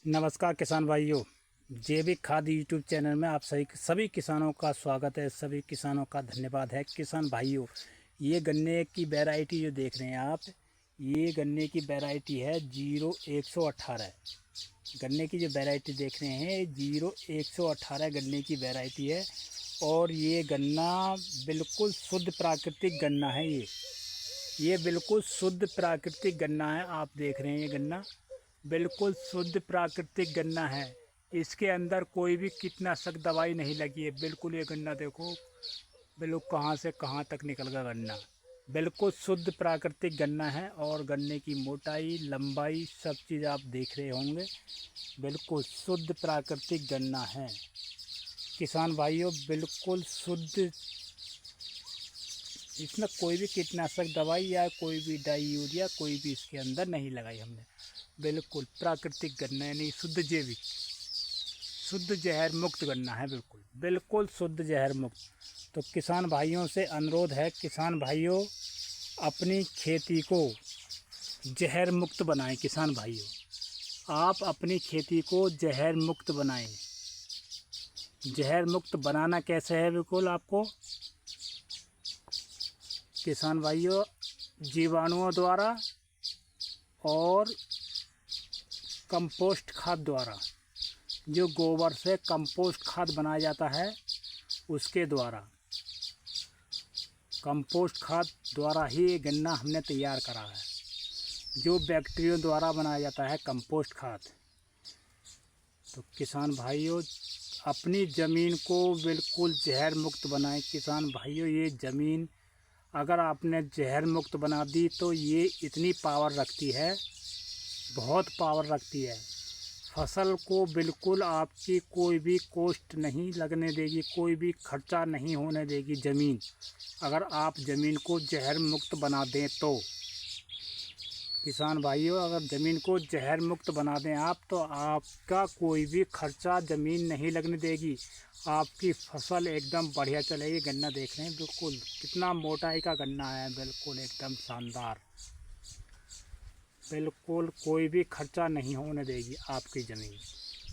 नमस्कार किसान भाइयों, जैविक खाद यूट्यूब चैनल में आप सभी किसानों का स्वागत है। सभी किसानों का धन्यवाद है। किसान भाइयों, ये गन्ने की वैरायटी जो देख रहे हैं आप, ये गन्ने की वैरायटी है 0118। गन्ने की जो वैरायटी देख रहे हैं 0118 गन्ने की वैरायटी है। और ये गन्ना बिल्कुल शुद्ध प्राकृतिक गन्ना है। ये बिल्कुल शुद्ध प्राकृतिक गन्ना है। आप देख रहे हैं ये गन्ना बिल्कुल शुद्ध प्राकृतिक गन्ना है। इसके अंदर कोई भी कीटनाशक दवाई नहीं लगी है। बिल्कुल ये गन्ना देखो, बिल्कुल कहाँ से कहाँ तक निकल गया गन्ना। बिल्कुल शुद्ध प्राकृतिक गन्ना है। और गन्ने की मोटाई, लंबाई, सब चीज़ आप देख रहे होंगे। बिल्कुल शुद्ध प्राकृतिक गन्ना है किसान भाइयों, बिल्कुल शुद्ध। इसमें कोई भी कीटनाशक दवाई या कोई भी डाई यूरिया कोई भी इसके अंदर नहीं लगाई हमने। बिल्कुल प्राकृतिक गन्ना यानी शुद्ध जैविक, शुद्ध जहर मुक्त गन्ना है। बिल्कुल बिल्कुल शुद्ध जहर मुक्त। तो किसान भाइयों से अनुरोध है, किसान भाइयों अपनी खेती को जहर मुक्त बनाएं। किसान भाइयों, आप अपनी खेती को जहर मुक्त बनाएं। जहर मुक्त बनाना कैसे है? बिल्कुल आपको किसान भाइयों, जीवाणुओं द्वारा और कंपोस्ट खाद द्वारा, जो गोबर से कंपोस्ट खाद बनाया जाता है उसके द्वारा, कंपोस्ट खाद द्वारा ही ये गन्ना हमने तैयार करा है। जो बैक्टीरिया द्वारा बनाया जाता है कंपोस्ट खाद। तो किसान भाइयों अपनी ज़मीन को बिल्कुल जहर मुक्त बनाएं। किसान भाइयों, ये ज़मीन अगर आपने जहर मुक्त बना दी तो ये इतनी पावर रखती है, बहुत पावर रखती है। फसल को बिल्कुल आपकी कोई भी कॉस्ट नहीं लगने देगी, कोई भी खर्चा नहीं होने देगी ज़मीन, अगर आप ज़मीन को जहर मुक्त बना दें तो। किसान भाइयों, अगर ज़मीन को जहर मुक्त बना दें आप, तो आपका कोई भी खर्चा ज़मीन नहीं लगने देगी। आपकी फसल एकदम बढ़िया चलेगी। गन्ना देख रहे हैं बिल्कुल कितना मोटाई का गन्ना है, बिल्कुल एकदम शानदार। बिल्कुल कोई भी खर्चा नहीं होने देगी आपकी ज़मीन।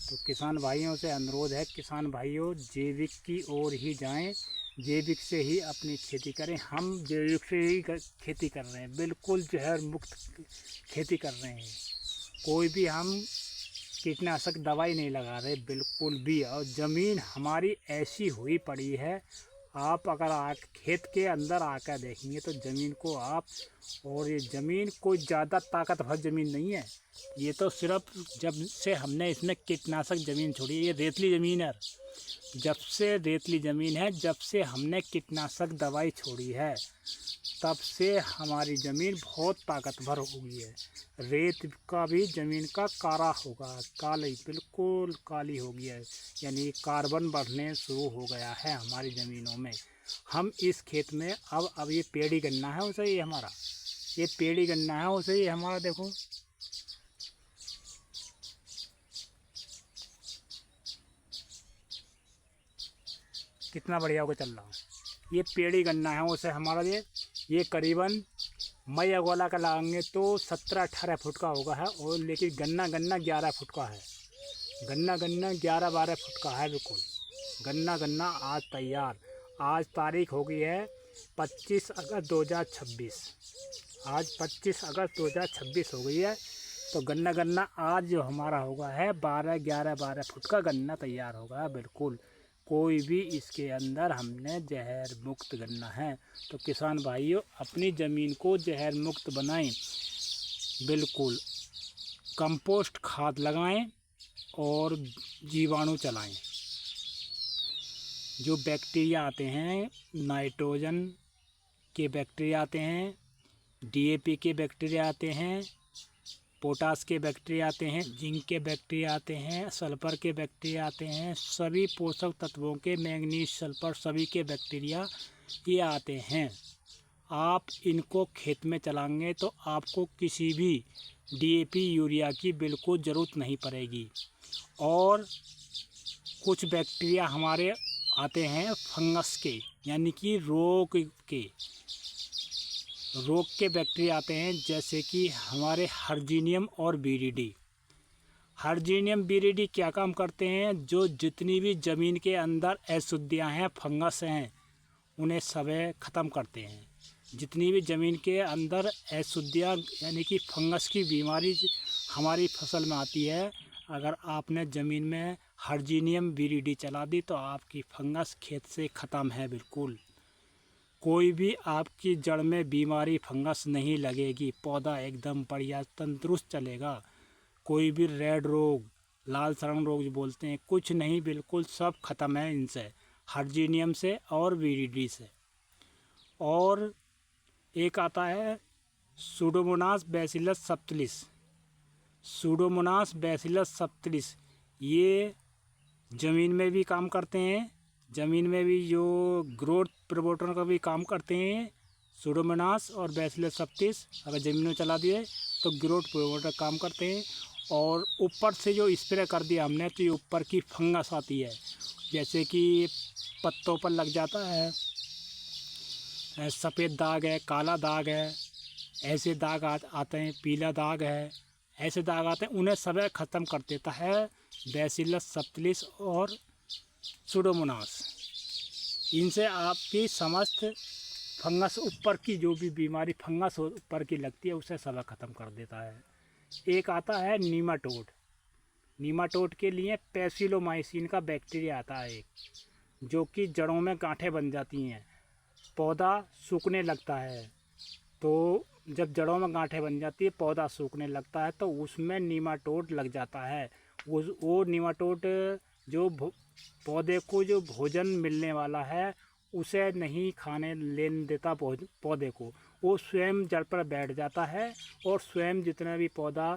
तो किसान भाइयों से अनुरोध है, किसान भाइयों जैविक की ओर ही जाएं, जैविक से ही अपनी खेती करें। हम जैविक से ही खेती कर रहे हैं, बिल्कुल जहर मुक्त खेती कर रहे हैं। कोई भी हम कीटनाशक दवाई नहीं लगा रहे बिल्कुल भी। और ज़मीन हमारी ऐसी हुई पड़ी है, आप अगर खेत के अंदर आकर देखेंगे तो ज़मीन को आप, और ये ज़मीन कोई ज़्यादा ताकतवर ज़मीन नहीं है। ये तो सिर्फ जब से हमने इसमें कीटनाशक ज़मीन छोड़ी, ये रेतली ज़मीन है। जब से रेतली ज़मीन है, जब से हमने कीटनाशक दवाई छोड़ी है, तब से हमारी ज़मीन बहुत ताकतवर हो गई है। रेत का भी ज़मीन का काला होगा, काली, बिल्कुल काली हो गई है, यानी कार्बन बढ़ने शुरू हो गया है हमारी ज़मीनों में। हम इस खेत में अब ये पेड़ी गन्ना है उसे, ये हमारा ये पेड़ी गन्ना है उसे, ये हमारा देखो कितना बढ़िया होकर चल रहा है। ये पेड़ी गन्ना है उसे हमारा। ये करीबन मई अगोला का लगाएंगे तो 17-18 फुट का होगा है। और लेकिन गन्ना 11 फुट का है। गन्ना 11-12 फुट का है बिल्कुल। गन्ना आज तैयार। आज तारीख हो गई है 25 अगस्त 2026। आज 25 अगस्त 2026 हो गई है। तो गन्ना आज जो हमारा होगा है 12 फुट का गन्ना तैयार होगा बिल्कुल। कोई भी इसके अंदर हमने जहर मुक्त गन्ना है। तो किसान भाइयों अपनी ज़मीन को जहर मुक्त बनाएं, बिल्कुल कंपोस्ट खाद लगाएं और जीवाणु चलाएं। जो बैक्टीरिया आते हैं, नाइट्रोजन के बैक्टीरिया आते हैं, डीएपी के बैक्टीरिया आते हैं, पोटास के बैक्टीरिया आते हैं, जिंक के बैक्टीरिया आते हैं, सल्फर के बैक्टीरिया आते हैं, सभी पोषक तत्वों के, मैंगनीज, सल्फर, सभी के बैक्टीरिया ये आते हैं। आप इनको खेत में चलाएंगे तो आपको किसी भी डीएपी यूरिया की बिल्कुल ज़रूरत नहीं पड़ेगी। और कुछ बैक्टीरिया हमारे आते हैं फंगस के, यानी कि रोग के बैक्टीरिया आते हैं, जैसे कि हमारे हर्जीनियम और बीडीडी। हार्जिनियम विरिडी क्या काम करते हैं? जो जितनी भी ज़मीन के अंदर अशुद्धियाँ हैं, फंगस हैं, उन्हें सब ख़त्म करते हैं। जितनी भी ज़मीन के अंदर अशुद्धियाँ यानी कि फंगस की बीमारी हमारी फसल में आती है, अगर आपने ज़मीन में हार्जिनियम विरिडी चला दी तो आपकी फंगस खेत से ख़त्म है बिल्कुल। कोई भी आपकी जड़ में बीमारी फंगस नहीं लगेगी, पौधा एकदम बढ़िया तंदुरुस्त चलेगा। कोई भी रेड रोग, लाल सड़न रोग जो बोलते हैं, कुछ नहीं, बिल्कुल सब ख़त्म है इनसे, हार्जिनियम से और विरिडी से। और एक आता है Pseudomonas bacillus subtilis. Pseudomonas bacillus subtilis ये ज़मीन में भी काम करते हैं, ज़मीन में भी जो ग्रोथ प्रमोटर का भी काम करते हैं। सूडोमोनास और बैसिलस सबटिलिस अगर ज़मीन में चला दिए तो ग्रोथ प्रमोटर काम करते हैं। और ऊपर से जो स्प्रे कर दिया हमने तो ये ऊपर की फंगस आती है, जैसे कि पत्तों पर लग जाता है, सफ़ेद दाग है, काला दाग है, ऐसे दाग आते हैं, पीला दाग है, ऐसे दाग आते हैं, उन्हें सब ख़त्म कर देता है बैसिलस सबटिलिस और सूडोमोनास। इनसे आपकी समस्त फंगस, ऊपर की जो भी बीमारी फंगस ऊपर की लगती है उसे सब ख़त्म कर देता है। एक आता है नीमाटोड। नीमाटोड के लिए पैसिलोमाइसिन का बैक्टीरिया आता है एक, जो कि जड़ों में गांठें बन जाती हैं, पौधा सूखने लगता है। तो जब जड़ों में गांठें बन जाती है, पौधा सूखने लगता है, तो उसमें नीमाटोड लग जाता है। वो नीमाटोड जो पौधे को जो भोजन मिलने वाला है उसे नहीं खाने लेने देता पौधे को, वो स्वयं जड़ पर बैठ जाता है और स्वयं जितना भी पौधा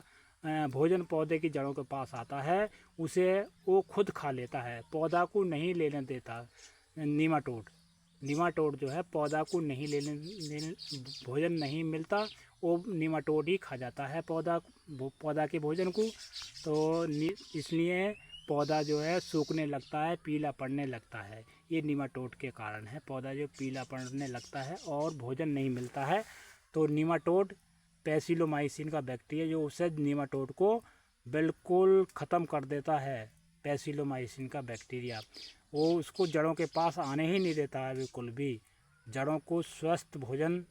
भोजन पौधे की जड़ों के पास आता है उसे वो खुद खा लेता है, पौधा को नहीं लेने देता। नीमाटोड नीमाटोड जो है पौधा को नहीं लेने भोजन नहीं मिलता, वो नीमाटोड ही खा जाता है पौधा के भोजन को। तो इसलिए पौधा जो है सूखने लगता है, पीला पड़ने लगता है। ये नीमाटोड के कारण है, पौधा जो पीला पड़ने लगता है और भोजन नहीं मिलता है। तो नीमाटोड पैसिलोमाइसिन का बैक्टीरिया जो उसे नीमाटोड को बिल्कुल ख़त्म कर देता है। पैसिलोमाइसिन का बैक्टीरिया वो उसको जड़ों के पास आने ही नहीं देता है बिल्कुल भी, जड़ों को स्वस्थ भोजन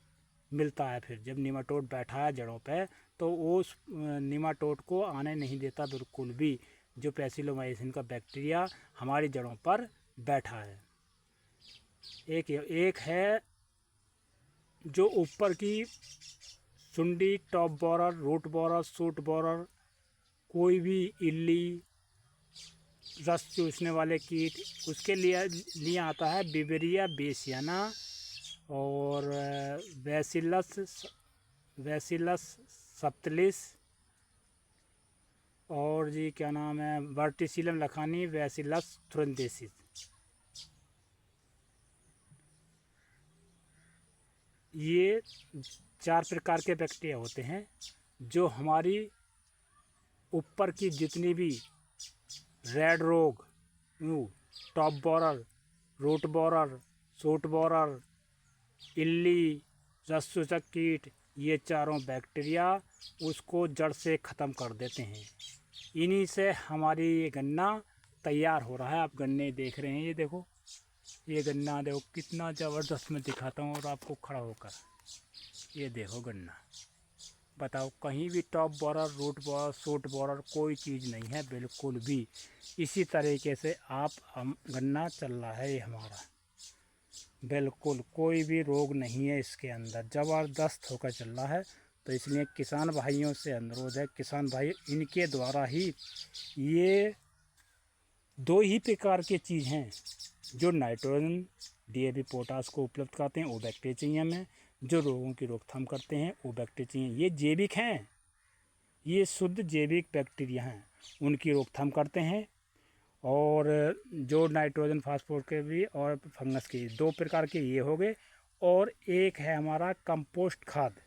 मिलता है। फिर जब नीमाटोड बैठा है जड़ों पे तो वो उस नीमाटोड को आने नहीं देता बिल्कुल भी, जो पैसिलोमाइसिन का बैक्टीरिया हमारी जड़ों पर बैठा है। एक है जो ऊपर की सुंडी, top borer, root borer, shoot borer, कोई भी इल्ली, रस चूसने वाले कीट, उसके लिए आता है बिवेरिया बेसियाना और बैसिलस सबटिलिस और जी क्या नाम है वर्टिसिलम लखानी, बैसिलस थ्रोन्देसिस। ये 4 प्रकार के बैक्टीरिया होते हैं जो हमारी ऊपर की जितनी भी रेड रोग, top borer, root borer, shoot borer, इल्ली, रस चूसक कीट, ये चारों बैक्टीरिया उसको जड़ से ख़त्म कर देते हैं। इन्हीं से हमारी ये गन्ना तैयार हो रहा है। आप गन्ने देख रहे हैं, ये देखो, ये गन्ना देखो कितना ज़बरदस्त मैं दिखाता हूँ और आपको खड़ा होकर, ये देखो गन्ना। बताओ, कहीं भी top borer, root borer, shoot borer कोई चीज़ नहीं है बिल्कुल भी। इसी तरीके से हम गन्ना चल रहा है ये हमारा, बिल्कुल कोई भी रोग नहीं है इसके अंदर, ज़बरदस्त होकर चल रहा है। तो इसलिए किसान भाइयों से अनुरोध है, किसान भाई इनके द्वारा ही ये 2 ही प्रकार के चीज़ हैं जो नाइट्रोजन, डीएपी, पोटास को उपलब्ध कराते हैं, वो बैक्टीरिया चाहिए हमें। जो रोगों की रोकथाम करते हैं वो बैक्टीरिया चाहिए। ये जैविक हैं, ये शुद्ध जैविक बैक्टीरिया हैं, उनकी रोकथाम करते हैं। और जो नाइट्रोजन, फास्फोरस के भी और फंगस के 2 प्रकार के ये हो गए। और एक है हमारा कंपोस्ट खाद,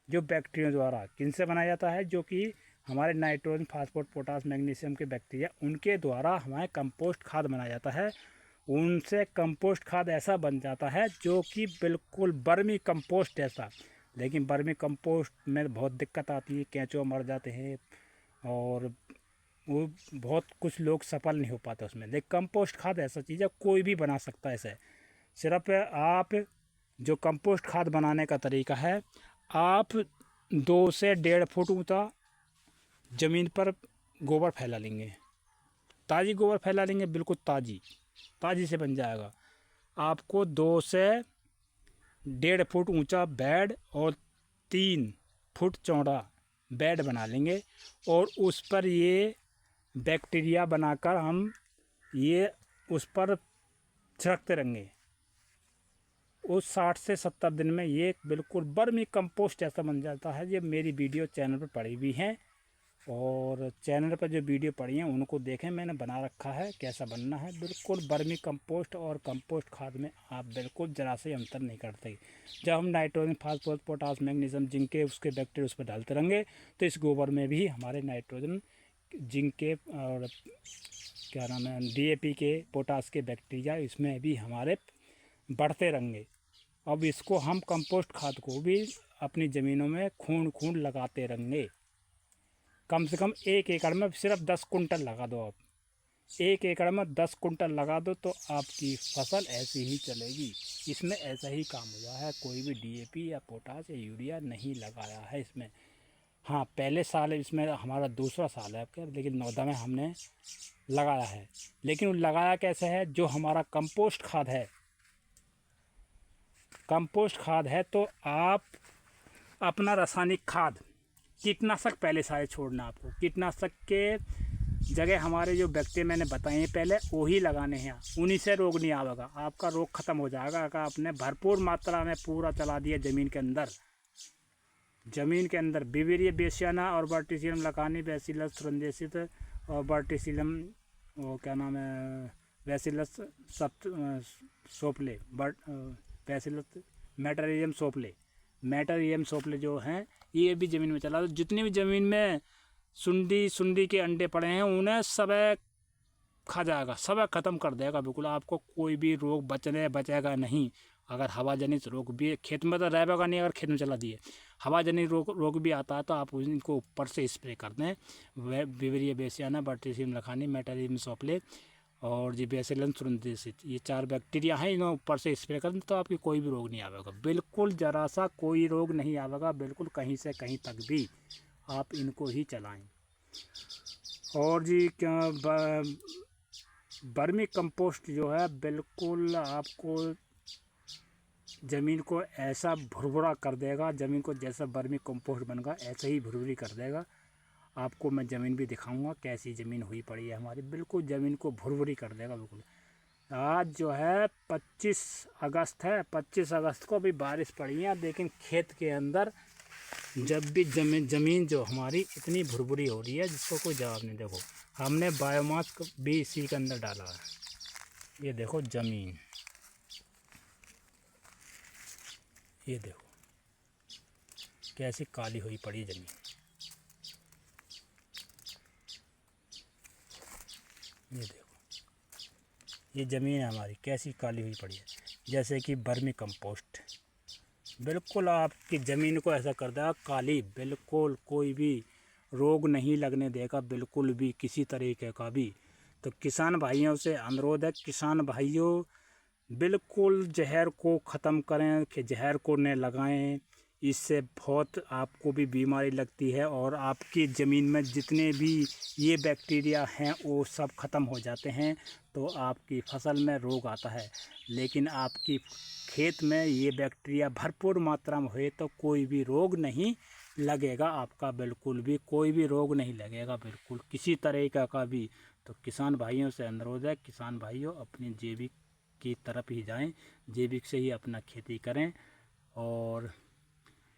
जो बैक्टीरिया द्वारा किनसे बनाया जाता है, जो कि हमारे नाइट्रोजन, फास्फोरस, पोटास, मैग्नीशियम के बैक्टीरिया उनके द्वारा हमारे कंपोस्ट खाद बनाया जाता है। उनसे कंपोस्ट खाद ऐसा बन जाता है जो कि बिल्कुल बर्मी कंपोस्ट ऐसा। लेकिन बर्मी कंपोस्ट में बहुत दिक्कत आती है, केंचुआ मर जाते हैं और वो बहुत कुछ लोग सफल नहीं हो पाते उसमें। लेकिन कंपोस्ट खाद ऐसा चीज़ है कोई भी बना सकता है इसे। सिर्फ आप जो कंपोस्ट खाद बनाने का तरीका है, आप 2 से 1.5 फुट ऊँचा ज़मीन पर गोबर फैला लेंगे, ताज़ी गोबर फैला लेंगे, बिल्कुल ताज़ी से बन जाएगा। आपको 2 से 1.5 फुट ऊंचा बेड और 3 फुट चौड़ा बेड बना लेंगे और उस पर ये बैक्टीरिया बनाकर हम ये उस पर छिड़कते रहेंगे। उस 60 से 70 दिन में ये बिल्कुल वर्मी कंपोस्ट ऐसा बन जाता है। ये मेरी वीडियो चैनल पर पड़ी हुई हैं और चैनल पर जो वीडियो पड़ी हैं उनको देखें, मैंने बना रखा है कैसा बनना है। बिल्कुल वर्मी कंपोस्ट और कंपोस्ट खाद में आप बिल्कुल ज़रा से अंतर नहीं करते। जब हम nitrogen, phosphorus, potash, magnesium, zinc के उसके बैक्टीरिया उस पर डालते रहेंगे तो इस गोबर में भी हमारे नाइट्रोजन, जिंक के और क्या नाम है DAP के, पोटास के बैक्टीरिया इसमें भी हमारे बढ़ते रहेंगे। अब इसको हम कंपोस्ट खाद को भी अपनी ज़मीनों में खून लगाते रहेंगे। कम से कम 1 एकड़ में सिर्फ 10 कुंटल लगा दो। आप 1 एकड़ में 10 कुंटल लगा दो तो आपकी फसल ऐसी ही चलेगी। इसमें ऐसा ही काम हुआ है, कोई भी DAP या पोटास या यूरिया नहीं लगाया है इसमें। हाँ, पहले साल इसमें हमारा दूसरा साल है आपका, लेकिन 9 में हमने लगाया है। लेकिन वो लगाया कैसे है, जो हमारा कंपोस्ट खाद है, कंपोस्ट खाद है तो आप अपना रासायनिक खाद, कीटनाशक पहले सारे छोड़ना। आपको कीटनाशक के जगह हमारे जो बैक्टीरिया मैंने बताए हैं पहले वही लगाने हैं। उन्हीं से रोग नहीं आएगा, आपका रोग ख़त्म हो जाएगा अगर आपने भरपूर मात्रा में पूरा चला दिया ज़मीन के अंदर। बिविरिया बेसियाना और वर्टिसिलम लकानी, बैसिलस तुरंदेसिस और वर्टिसिलम, वो क्या नाम है, बैसिलस सोपले, बैसिलस मेटारियम सोपले जो हैं, ये भी ज़मीन में चला। तो जितनी भी ज़मीन में सुंडी के अंडे पड़े हैं उन्हें सब खा जाएगा, सब ख़त्म कर देगा बिल्कुल। आपको कोई भी रोग बचेगा नहीं। अगर हवा जनित रोग भी खेत में तो रहेगा नहीं, अगर खेत में चला दिए हवा जनित रोग भी आता है तो आप इनको ऊपर से स्प्रे कर दें। बिविरिया बेसियाना, वर्टिसिलम लखानी, मेटारियम सोपले और जी बैसिलस तुरंदेसिस, ये 4 बैक्टीरिया हैं, इन्हें ऊपर से स्प्रे कर दें तो आपकी कोई भी रोग नहीं आवेगा। बिल्कुल ज़रा सा कोई रोग नहीं आवेगा, बिल्कुल कहीं से कहीं तक भी। आप इनको ही चलाएं। और जी क्या वर्मी कंपोस्ट जो है बिल्कुल आपको ज़मीन को ऐसा भुरभुरा कर देगा, ज़मीन को जैसा वर्मी कंपोस्ट बनेगा ऐसे ही भुरभुरी कर देगा। आपको मैं ज़मीन भी दिखाऊंगा कैसी ज़मीन हुई पड़ी है हमारी, बिल्कुल ज़मीन को भुरभुरी कर देगा बिल्कुल। आज जो है 25 अगस्त है, 25 अगस्त को भी बारिश पड़ी है, लेकिन खेत के अंदर जब भी ज़मीन जो हमारी इतनी भुरभुरी हो रही है जिसको कोई जवाब नहीं। देखो हमने बायोमास भी इसी के अंदर डाला है। ये देखो ज़मीन, ये देखो कैसी काली हुई पड़ी ज़मीन। ये देखो ये ज़मीन हमारी कैसी काली हुई पड़ी है, जैसे कि वर्मी कंपोस्ट बिल्कुल आपकी ज़मीन को ऐसा कर देगा काली। बिल्कुल कोई भी रोग नहीं लगने देगा, बिल्कुल भी किसी तरीके का भी। तो किसान भाइयों से अनुरोध है, किसान भाइयों बिल्कुल जहर को ख़त्म करें, कि जहर को न लगाएं। इससे बहुत आपको भी बीमारी लगती है और आपकी ज़मीन में जितने भी ये बैक्टीरिया हैं वो सब ख़त्म हो जाते हैं, तो आपकी फसल में रोग आता है। लेकिन आपकी खेत में ये बैक्टीरिया भरपूर मात्रा में हुए तो कोई भी रोग नहीं लगेगा आपका, बिल्कुल भी कोई भी रोग नहीं लगेगा, बिल्कुल किसी तरीका का भी। तो किसान भाइयों से अनुरोध है, किसान भाइयों अपनी जैविक की तरफ ही जाएं, जैविक से ही अपना खेती करें और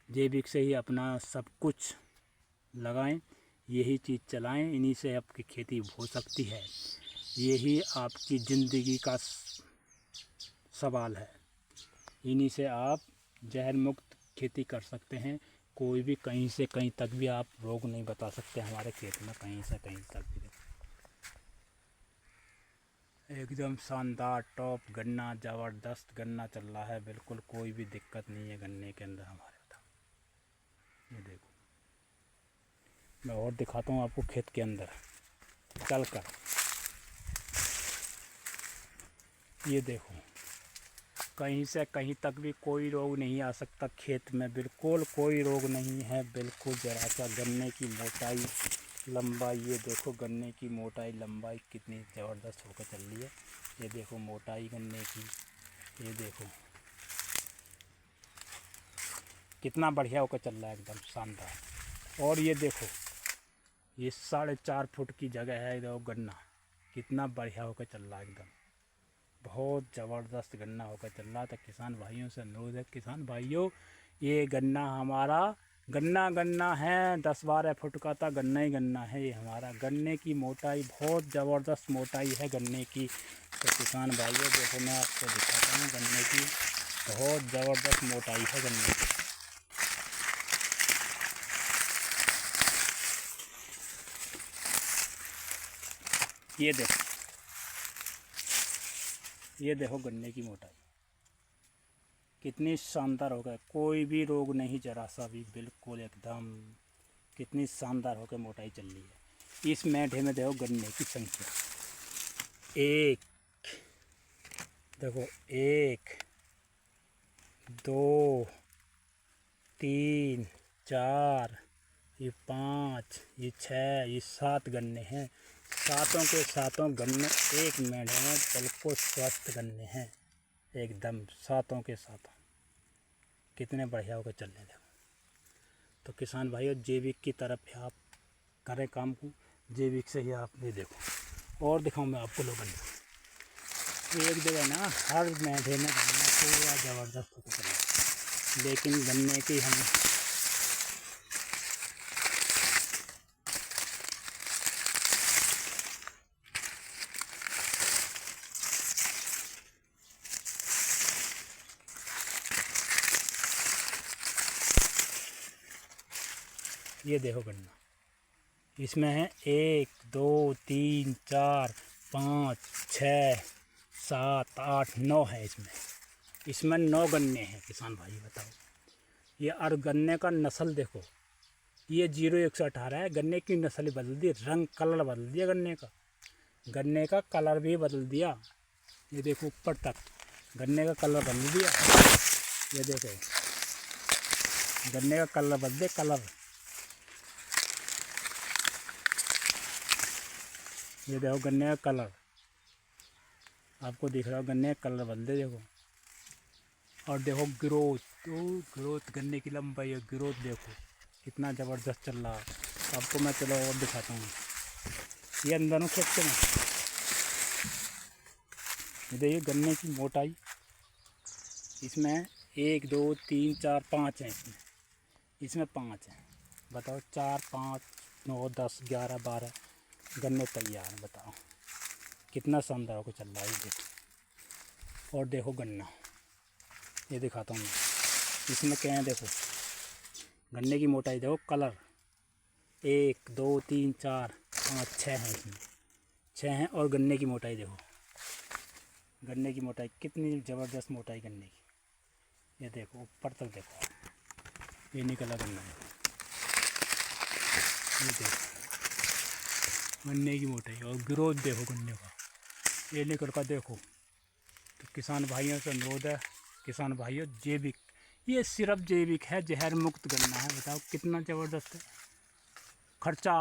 जैविक से ही अपना सब कुछ लगाएं, यही चीज़ चलाएं। इन्हीं से आपकी खेती हो सकती है, यही आपकी ज़िंदगी का सवाल है। इन्हीं से आप जहर मुक्त खेती कर सकते हैं। कोई भी कहीं से कहीं तक भी आप रोग नहीं बता सकते हमारे खेत में, कहीं से कहीं तक भी। एकदम शानदार टॉप गन्ना, ज़बरदस्त गन्ना चल रहा है, बिल्कुल कोई भी दिक्कत नहीं है गन्ने के अंदर हमारे। ये देखो मैं और दिखाता हूँ आपको खेत के अंदर। चलकर। ये देखो, कहीं से कहीं तक भी कोई रोग नहीं आ सकता खेत में, बिल्कुल कोई रोग नहीं है, बिल्कुल जरा सा। गन्ने की मोटाई लंबाई, ये देखो गन्ने की मोटाई लंबाई कितनी ज़बरदस्त होकर चल रही है। ये देखो मोटाई गन्ने की, ये देखो कितना बढ़िया होकर चल रहा है, एकदम शानदार। और ये देखो, ये 4.5 फुट की जगह है, देखो गन्ना कितना बढ़िया होकर चल रहा है, एकदम बहुत ज़बरदस्त गन्ना होकर चल रहा है। तो किसान भाइयों से अनुरोध है, किसान भाइयों ये गन्ना हमारा गन्ना है, 10-12 फुट का था, गन्ना ही गन्ना है ये हमारा। गन्ने की मोटाई बहुत ज़बरदस्त मोटाई है गन्ने की। तो किसान भाइयों देखो, मैं आपको दिखाता हूँ, गन्ने की बहुत ज़बरदस्त मोटाई है गन्ने की। ये देखो गन्ने की मोटाई कितनी शानदार हो गई, कोई भी रोग नहीं जरा सा भी, बिल्कुल एकदम कितनी शानदार होकर मोटाई चल रही है। इस मेढे में देखो गन्ने की संख्या, एक देखो, 1 2 3 4, ये 5, ये 6, ये 7 गन्ने हैं। सातों के सातों गन्ने एक मेढे में बिल्कुल स्वस्थ गन्ने हैं एकदम, सातों के सातों कितने बढ़िया होकर चल रहे। देखो तो किसान भाइयों जैविक की तरफ आप करें काम को, जैविक से ही आप ये देखो। और दिखाऊं मैं आपको लोगों ने एक जगह ना, हर मेढे में गन्ना पूरा ज़बरदस्त होकर चल रहा है, लेकिन गन्ने की हम ये देखो गन्ना, इसमें है 1 2 3 4 5 6 7 8 9 है इसमें 9 गन्ने हैं किसान भाई, बताओ। ये और गन्ने का नस्ल देखो, ये 0118 है, गन्ने की नस्ल बदल दी, रंग कलर बदल दिया गन्ने का कलर भी बदल दिया। ये देखो ऊपर तक गन्ने का कलर बदल दिया, ये देखो गन्ने का कलर बदल दे, कलर ये देखो गन्ने का कलर आपको दिख रहा हो, गन्ने का कलर बदल दे देखो। और देखो ग्रोथ, तो ग्रोथ गन्ने की लंबाई, ग्रोथ देखो कितना ज़बरदस्त चल रहा है। आपको मैं चलो और दिखाता हूँ, ये अंदर खेत में ये देखिए गन्ने की मोटाई, इसमें 1 2 3 4 5 है, इसमें 5 है, बताओ 4 5 9 10 11 12 गन्ने तैयार हैं, बताओ कितना शानदार होकर चल रहा है। ये देखो, और देखो गन्ना, ये दिखाता हूँ मैं, इसमें क्या है देखो, गन्ने की मोटाई देखो, कलर 1 2 3 4 5 6 हैं, इसमें 6 हैं। और गन्ने की मोटाई देखो, गन्ने की मोटाई कितनी ज़बरदस्त मोटाई गन्ने की, ये देखो ऊपर तक देखो, ये निकला गन्ना, ये देखो गन्ने की मोटाई और ग्रोथ देखो गन्ने का, ये निकल का देखो। तो किसान भाइयों से अनुरोध है, किसान भाइयों जैविक, ये सिर्फ जैविक है, जहर मुक्त गन्ना है, बताओ कितना ज़बरदस्त है। खर्चा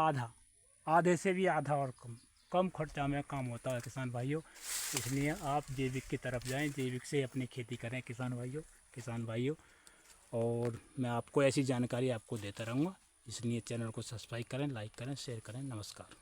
आधे से भी आधा और कम खर्चा में काम होता है किसान भाइयों, इसलिए आप जैविक की तरफ जाएं, जैविक से अपनी खेती करें किसान भाइयों। और मैं आपको ऐसी जानकारी आपको देता रहूँगा, इसलिए चैनल को सब्सक्राइब करें, लाइक करें, शेयर करें। नमस्कार।